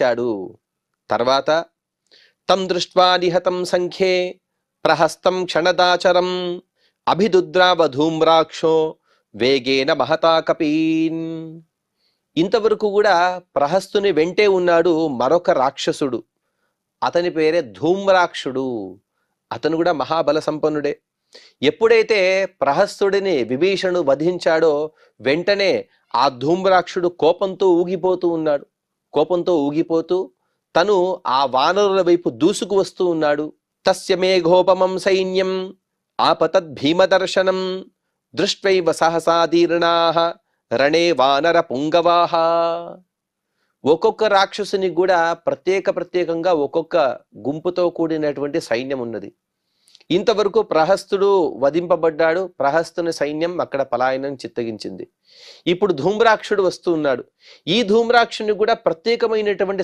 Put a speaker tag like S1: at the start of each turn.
S1: వధించాడు. తర్వాత తం దృష్ట్వా నిహతం సంఖ్యే ప్రహస్తం క్షణదాచరం అభిదుద్రావ ధూమ్రాక్షో వేగేన మహతా కపీన్. ఇంతవరకు కూడా ప్రహస్తుని వెంటే ఉన్నాడు మరొక రాక్షసుడు. అతని పేరే ధూమ్రాక్షుడు. అతను కూడా మహాబల సంపన్నుడే. ఎప్పుడైతే ప్రహస్తుడిని విభీషణుడు వధించాడో వెంటనే ఆ ధూమ్రాక్షుడు కోపంతో ఊగిపోతూ ఉన్నాడు. కోపంతో ఊగిపోతూ తను ఆ వానరుల వైపు దూసుకు వస్తూ ఉన్నాడు. తస్య మేఘోపమం సైన్యం ఆపతద్ భీమదర్శనం దృష్ట్వైవ సహసాదీర్ణాః రణే వానర పుంగవాహ. ఒక్కొక్క రాక్షసునికి కూడా ప్రత్యేకంగా ఒక్కొక్క గుంపుతో కూడినటువంటి సైన్యం ఉన్నది. ఇంతవరకు ప్రహస్తుడు వధింపబడ్డాడు. ప్రహస్తుని సైన్యం అక్కడ పలాయనం చిత్తగించింది. ఇప్పుడు ధూమ్రాక్షుడు వస్తూ ఉన్నాడు. ఈ ధూమ్రాక్షుని కూడా ప్రత్యేకమైనటువంటి